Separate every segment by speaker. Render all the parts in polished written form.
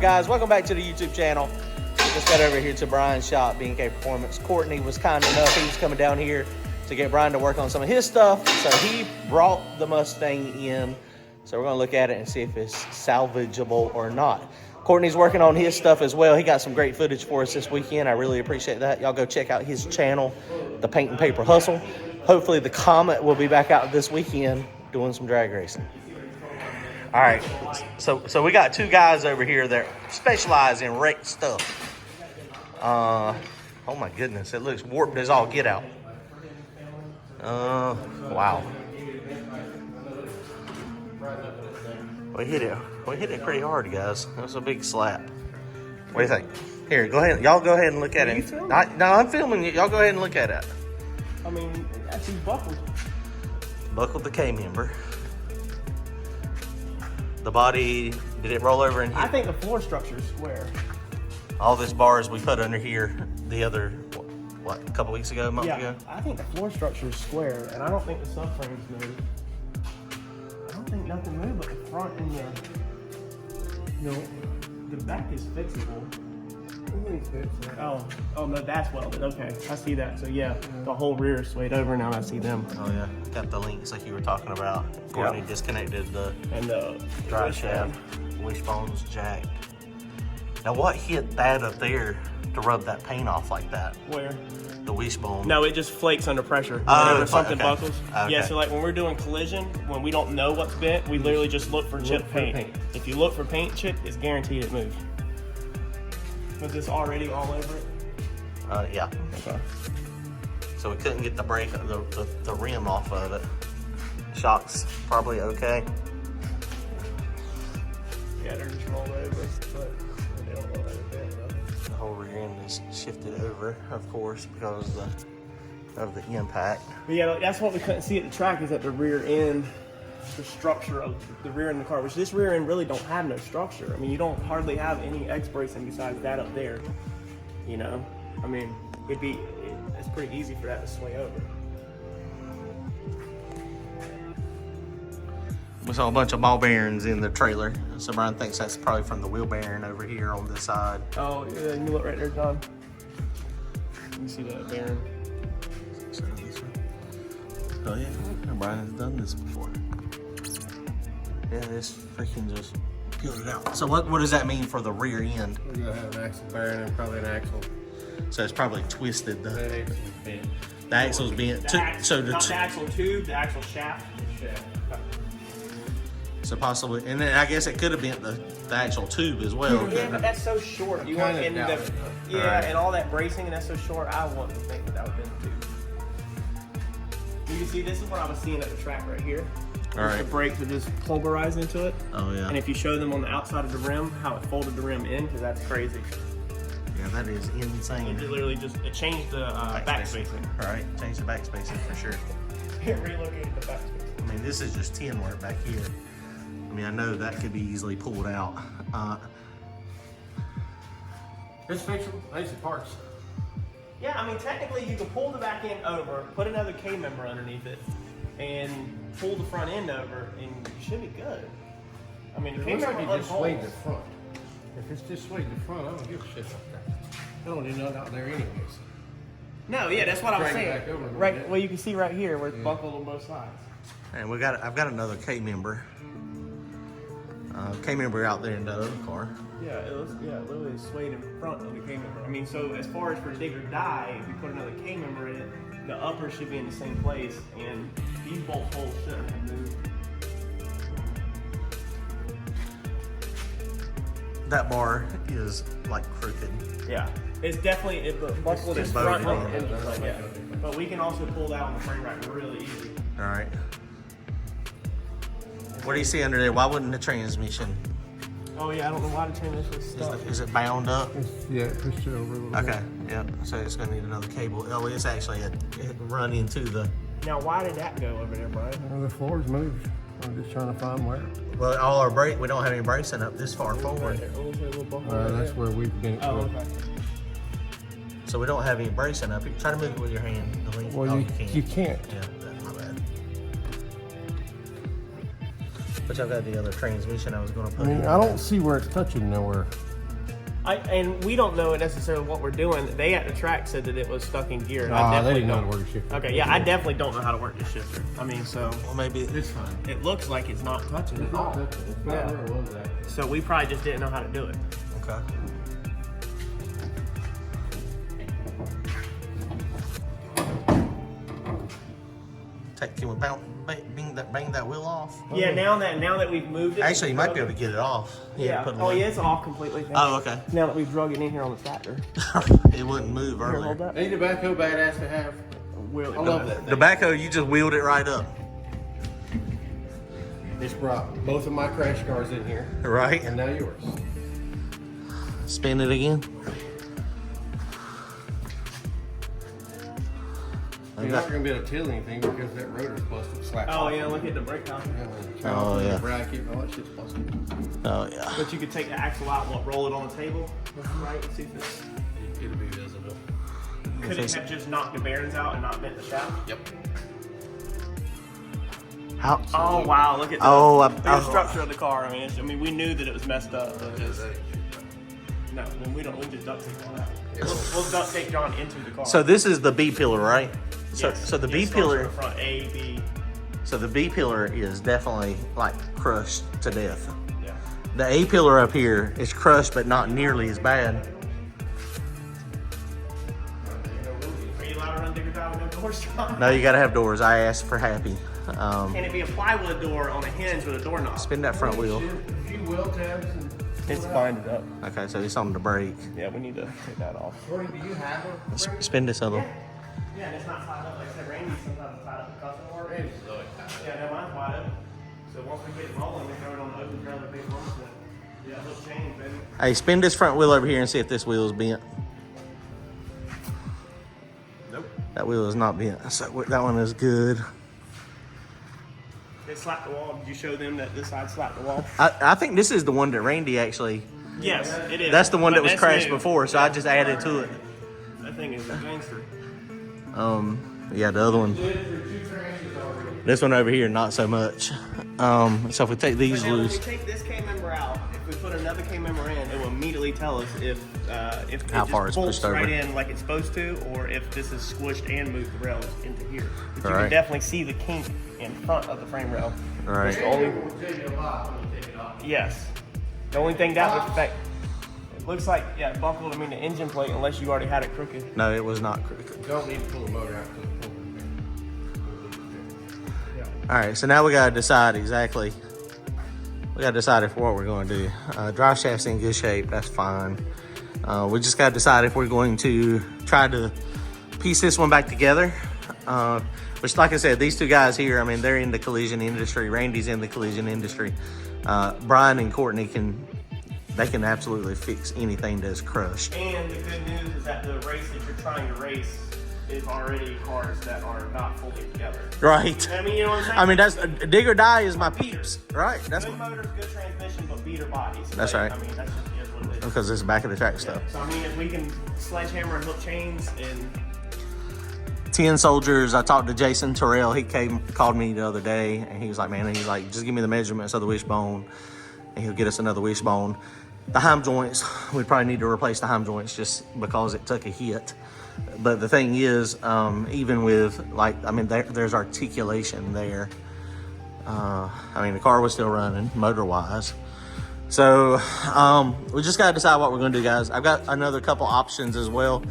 Speaker 1: guys? Welcome back to the YouTube channel. Just got over here to Bryan's shop, B&K Performance. Courtney was kind enough, he was coming down here to get Bryan to work on some of his stuff. So he brought the Mustang in. So we're gonna look at it and see if it's salvageable or not. Courtney's working on his stuff as well. He got some great footage for us this weekend. I really appreciate that. Y'all go check out his channel, The Paint and Paper Hustle. Hopefully the Comet will be back out this weekend doing some drag racing. All right, so we got two guys over here that specialize in wrecked stuff. Oh my goodness, it looks warped as all get out. Wow. We hit it pretty hard, guys. That was a big slap. What do you think? Here, go ahead. Y'all go ahead and look at it. No, I'm filming you. Y'all go ahead and look at it.
Speaker 2: I mean, actually buckled.
Speaker 1: Buckled the K-member. The body, did it roll over in here?
Speaker 2: I think the floor structure is square.
Speaker 1: All this bars we put under here the other, what, a couple weeks ago, a month ago?
Speaker 2: I think the floor structure is square, and I don't think the subframes move. I don't think nothing moved, but the front and the back is fixable. Oh no, that's welded. Okay, I see that. So yeah, the whole rear is swayed over. Now I see them.
Speaker 1: Oh yeah, got the links like you were talking about. Courtney disconnected the drive shaft. Wishbone's jacked. Now what hit that up there to rub that paint off like that?
Speaker 2: Where?
Speaker 1: The wishbone.
Speaker 2: No, it just flakes under pressure.
Speaker 1: Oh,
Speaker 2: something buckles.
Speaker 1: Okay.
Speaker 2: Yeah, so like when we're doing collision, when we don't know what's bent, we literally just look for chipped paint. If you look for paint chip, it's guaranteed it moves. Was this already all over it?
Speaker 1: Yeah.
Speaker 2: Okay.
Speaker 1: So we couldn't get the brake, the rim off of it. Shocks probably okay.
Speaker 2: Yeah, they're just rolled over, but they don't roll over bent enough.
Speaker 1: The whole rear end is shifted over, of course, because of the impact.
Speaker 2: But yeah, that's what we couldn't see at the track, is that the rear end, the structure of the rear end of the car, which this rear end really don't have no structure. I mean, you don't hardly have any X bracing besides that up there. You know, I mean, it's pretty easy for that to sway over.
Speaker 1: We saw a bunch of ball bearings in the trailer, so Bryan thinks that's probably from the wheel bearing over here on this side.
Speaker 2: Oh, yeah, you look right there, John. You see that bearing?
Speaker 1: Oh yeah, Bryan has done this before. Yeah, this freaking just peeled it out. So what does that mean for the rear end?
Speaker 3: We're gonna have an axle bearing and probably an axle.
Speaker 1: So it's probably twisted.
Speaker 3: That axle's bent.
Speaker 1: The axle's bent.
Speaker 2: Not the axle tube, the actual shaft.
Speaker 1: So possibly, and then I guess it could have bent the actual tube as well.
Speaker 2: Yeah, but that's so short. You want in the
Speaker 1: Right.
Speaker 2: and all that bracing, and that's so short. I want to think that would have been the tube. You can see this is what I was seeing at the track right here.
Speaker 1: All right.
Speaker 2: The brakes are just pulverized into it.
Speaker 1: Oh yeah.
Speaker 2: And if you show them on the outside of the rim, how it folded the rim in, because that's crazy.
Speaker 1: Yeah, that is insane.
Speaker 2: It literally just changed the back spacing.
Speaker 1: All right, change the back spacing for sure.
Speaker 2: It relocated the back spacing.
Speaker 1: I mean, this is just tin work back here. I mean, I know that could be easily pulled out.
Speaker 3: It's fixable. These are parts.
Speaker 2: Yeah, I mean, technically you can pull the back end over, put another K-member underneath it, and pull the front end over, and you should be good. I mean, the
Speaker 3: It looks like
Speaker 2: K-member
Speaker 3: you just swayed the
Speaker 2: unfolds.
Speaker 3: front. If it's just swayed the front, I don't give a shit about that. I don't do nothing out there anyways.
Speaker 2: No, yeah, that's what I was
Speaker 3: Drag it
Speaker 2: saying.
Speaker 3: back over a little
Speaker 2: Right,
Speaker 3: bit.
Speaker 2: well, you can see right here where it's buckled on both sides.
Speaker 1: And I've got another K-member. K-member out there in the other car.
Speaker 2: Yeah, it literally swayed in front of the K-member. I mean, so as far as for dig or die, if you put another K-member in it, the upper should be in the same place, and these bolt holes shouldn't have moved.
Speaker 1: That bar is like crooked.
Speaker 2: Yeah, it's definitely buckled in
Speaker 1: It's
Speaker 2: front.
Speaker 1: bowed in.
Speaker 2: Yeah, but we can also pull that on the frame rack really easy.
Speaker 1: All right. What do you see under there? Why wouldn't the transmission?
Speaker 2: Oh yeah, I don't know why the transmission is stuck.
Speaker 1: Is it bound up?
Speaker 3: Yeah, pushed it over a little bit.
Speaker 1: Okay, yeah. So it's gonna need another cable. Oh, it's actually it run into the.
Speaker 2: Now, why did that go over there, Bryan?
Speaker 3: The floor's moved. I'm just trying to find where.
Speaker 1: Well, all our we don't have any bracing up this far forward.
Speaker 3: That's where we've been.
Speaker 2: Oh, okay.
Speaker 1: So we don't have any bracing up. You try to move it with your hand.
Speaker 3: Well, you can't.
Speaker 1: Yeah, that's my bad. But I've got the other transmission I was going to put
Speaker 3: I mean,
Speaker 1: in.
Speaker 3: I don't see where it's touching nowhere.
Speaker 2: And we don't know necessarily what we're doing. They at the track said that it was stuck in gear. And I
Speaker 3: They
Speaker 2: definitely
Speaker 3: didn't know how
Speaker 2: don't.
Speaker 3: to work the shifter.
Speaker 2: Okay, yeah, I definitely don't know how to work this shifter. I mean, so
Speaker 1: Well, maybe
Speaker 3: It's fine.
Speaker 2: it looks like it's not touching at all.
Speaker 3: It's not
Speaker 2: Yeah.
Speaker 3: where it was at.
Speaker 2: So we probably just didn't know how to do it.
Speaker 1: Okay. Can we bang that wheel off?
Speaker 2: Yeah, now that we've moved it.
Speaker 1: Actually, you might be able to get it off.
Speaker 2: Yeah.
Speaker 1: put it
Speaker 2: Oh
Speaker 1: in.
Speaker 2: yeah, it's off completely.
Speaker 1: Oh, okay.
Speaker 2: Now that we've drug it in here on the tractor.
Speaker 1: It wouldn't move
Speaker 2: Here, hold
Speaker 1: earlier.
Speaker 2: that.
Speaker 3: Ain't tobacco badass to have?
Speaker 2: Wheel
Speaker 3: I love that thing.
Speaker 1: Tobacco, you just wheeled it right up.
Speaker 3: It's brought both of my crash cars in here,
Speaker 1: Right?
Speaker 3: and now yours.
Speaker 1: Spin it again.
Speaker 3: You're not going to be able to tell anything because that rotor's busted. Slapped
Speaker 2: Oh
Speaker 3: off.
Speaker 2: yeah, look at the brake valve.
Speaker 1: Oh, yeah.
Speaker 3: The bracket and all that shit's busted.
Speaker 1: Oh, yeah.
Speaker 2: But you could take the axle out and roll it on the table, right? And see if it's.
Speaker 3: It'll be visible.
Speaker 2: Could it have just knocked the bearings out and not bent the shaft?
Speaker 3: Yep.
Speaker 1: How?
Speaker 2: Oh wow! Look at the,
Speaker 1: Oh,
Speaker 2: look at the structure of the car. I mean, we knew that it was messed up. But just, no, I mean, we just duct tape all that. We'll duct tape John into the car.
Speaker 1: So this is the B pillar, right?
Speaker 2: Yes.
Speaker 1: So the B
Speaker 2: Yes, starts
Speaker 1: pillar.
Speaker 2: from the front A, B.
Speaker 1: So the B pillar is definitely like crushed to death.
Speaker 2: Yeah.
Speaker 1: The A pillar up here is crushed, but not nearly as bad.
Speaker 2: Are you allowed to run digger dive with no doors, John?
Speaker 1: No, you gotta have doors. I asked for happy.
Speaker 2: Can it be a plywood door on a hinge with a doorknob?
Speaker 1: Spin that front wheel.
Speaker 3: A few wheel tabs and...
Speaker 2: It's binded up.
Speaker 1: Okay, so it's on the brake.
Speaker 2: Yeah, we need to take that off.
Speaker 3: Courtney, do you have one?
Speaker 1: Spin this other.
Speaker 2: Yeah, and it's not tied up. Like I said, Randy sometimes tied up the cuffing work.
Speaker 3: Randy's always tied up.
Speaker 2: Yeah, no, mine's wide open. So once we get it rolling, we throw it on the open trailer, big lumps in it. Yeah, hook change, baby.
Speaker 1: Hey, spin this front wheel over here and see if this wheel is bent.
Speaker 2: Nope.
Speaker 1: That wheel is not bent. So that one is good.
Speaker 2: It slapped the wall. Did you show them that this side slapped the wall?
Speaker 1: I think this is the one that Randy actually.
Speaker 2: Yes, it is.
Speaker 1: That's the one
Speaker 2: But
Speaker 1: that was
Speaker 2: that's
Speaker 1: crashed
Speaker 2: new.
Speaker 1: before, so I just added to it.
Speaker 2: That thing is a gangster.
Speaker 1: Yeah, the other one. This one over here, not so much. So if we take these
Speaker 2: Now, when we
Speaker 1: loose,
Speaker 2: take this K member out, if we put another K member in, it will immediately tell us if it
Speaker 1: How
Speaker 2: just
Speaker 1: far it's
Speaker 2: bolts
Speaker 1: pushed over.
Speaker 2: right in like it's supposed to, or if this is squished and moved the rails into here. But you
Speaker 1: Right.
Speaker 2: can definitely see the kink in front of the frame rail.
Speaker 1: Right.
Speaker 2: That's the only.
Speaker 3: It will tell you a lot when you take it off.
Speaker 2: Yes. The only thing that would affect. It looks like buckled. I mean the engine plate, unless you already had it crooked.
Speaker 1: no, it was not crooked.
Speaker 3: Don't need to pull the motor out to the pull.
Speaker 1: All right, so now we gotta decide exactly. We gotta decide if what we're going to do. Drive shaft's in good shape. That's fine. We just gotta decide if we're going to try to piece this one back together. Which, like I said, these two guys here, I mean, they're in the collision industry. Randy's in the collision industry. Bryan and Courtney can absolutely fix anything that's crushed.
Speaker 2: And the good news is that the race that you're trying to race is already cars that are not fully together.
Speaker 1: Right.
Speaker 2: I mean, you know what I'm saying?
Speaker 1: I mean, that's dig or die is my peeps, right? That's
Speaker 2: good motors, good transmission, but beater bodies.
Speaker 1: That's right.
Speaker 2: I mean, that's just is what it is.
Speaker 1: because it's back of the track stuff.
Speaker 2: So I mean, if we can sledgehammer and hook chains and
Speaker 1: 10 soldiers. I talked to Jason Terrell. He called me the other day, and he was like, man, he's like, just give me the measurements of the wishbone, and he'll get us another wishbone. The heim joints, we probably need to replace the heim joints just because it took a hit. But the thing is, even with, like, I mean, there's articulation there. I mean, the car was still running, motor-wise. So, we just got to decide what we're going to do, guys. I've got another couple options as well.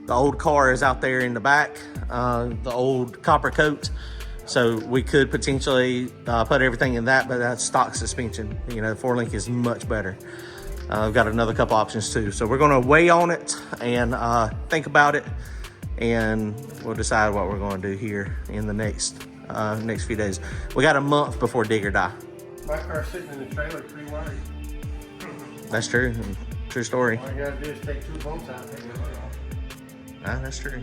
Speaker 1: The old car is out there in the back, the old copper coat. So we could potentially put everything in that, but that's stock suspension. You know, the 4-link is much better. I've got another couple options too. So we're going to weigh on it and think about it, and we'll decide what we're going to do here in the next few days. We got a month before dig or die.
Speaker 3: My car's sitting in the trailer pre-wired.
Speaker 1: That's true. True story.
Speaker 3: All you gotta do is take 2 bolts out and take the motor off.
Speaker 1: That's true.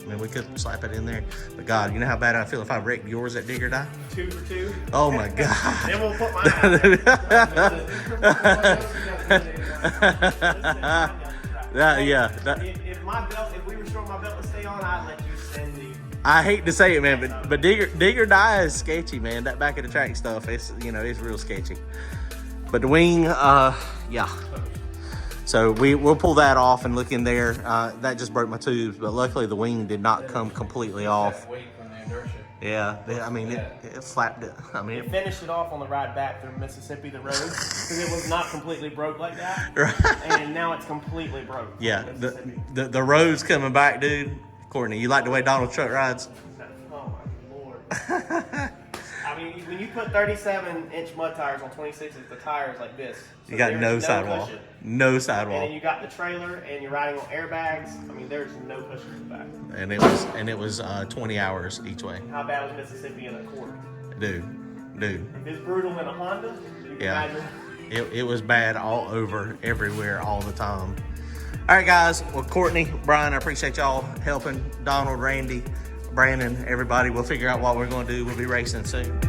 Speaker 1: I mean, we could slap it in there. But God, you know how bad I feel if I wrecked yours at dig or die?
Speaker 2: 2 for 2.
Speaker 1: Oh my God.
Speaker 2: Then we'll put mine out there. If we restore my belt to stay on, I'd let you send the.
Speaker 1: I hate to say it, man, but dig or die is sketchy, man. That back of the track stuff, it's real sketchy. But the wing, yeah. So we'll pull that off and look in there. That just broke my tubes, but luckily the wing did not come completely off.
Speaker 3: Weight from the inertia.
Speaker 1: Yeah, I mean, it slapped it. I mean,
Speaker 2: It finished it off on the ride back through Mississippi, the road, because it was not completely broke like that.
Speaker 1: Right.
Speaker 2: And now it's completely broke.
Speaker 1: Yeah,
Speaker 2: on Mississippi.
Speaker 1: the road's coming back, dude. Courtney, you like the way Donald truck rides?
Speaker 2: Oh my lord. I mean, when you put 37-inch mud tires on 26s, the tire's like this. So
Speaker 1: You got
Speaker 2: there's
Speaker 1: no sidewall.
Speaker 2: cushion.
Speaker 1: No
Speaker 2: And then
Speaker 1: sidewall.
Speaker 2: you got the trailer, and you're riding on airbags. I mean, there's no cushion in the back.
Speaker 1: And it was 20 hours each way.
Speaker 2: How bad was Mississippi in a court?
Speaker 1: Dude.
Speaker 2: If it's brutal in a Honda, you can
Speaker 1: Yeah.
Speaker 2: imagine.
Speaker 1: It was bad all over, everywhere, all the time. All right, guys. Well, Courtney, Brian, I appreciate y'all helping. Donald, Randy, Brandon, everybody. We'll figure out what we're going to do. We'll be racing soon.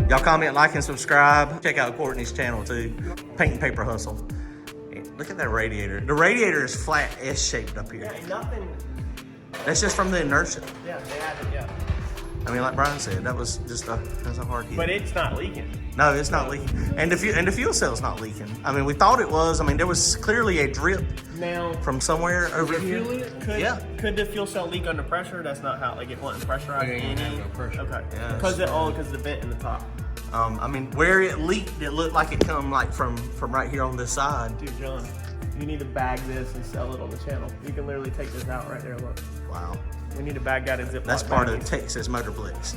Speaker 1: Y'all comment, like, and subscribe. Check out Courtney's channel too. Paint and Paper Hustle. Look at that radiator. The radiator is flat S-shaped up here.
Speaker 2: Yeah, nothing.
Speaker 1: That's just from the inertia.
Speaker 2: Yeah, they had it, yeah.
Speaker 1: I mean, like Brian said, that was just that's a hard hit.
Speaker 2: But it's not leaking.
Speaker 1: No, it's not leaking. And the fuel cell's not leaking. I mean, we thought it was. I mean, there was clearly a drip
Speaker 2: Now,
Speaker 1: from somewhere over here.
Speaker 2: could the fuel cell leak under pressure? That's not how, like, it wasn't pressurized.
Speaker 3: It ain't have no pressure.
Speaker 2: Okay.
Speaker 1: Yeah,
Speaker 2: Because of the vent in the top.
Speaker 1: I mean, where it leaked, it looked like it come like from right here on this side.
Speaker 2: Dude, John, you need to bag this and sell it on the channel. You can literally take this out right there. Look.
Speaker 1: Wow.
Speaker 2: We need to bag that in Ziploc.
Speaker 1: That's part
Speaker 2: baggies.
Speaker 1: of Texas Motor Blitz.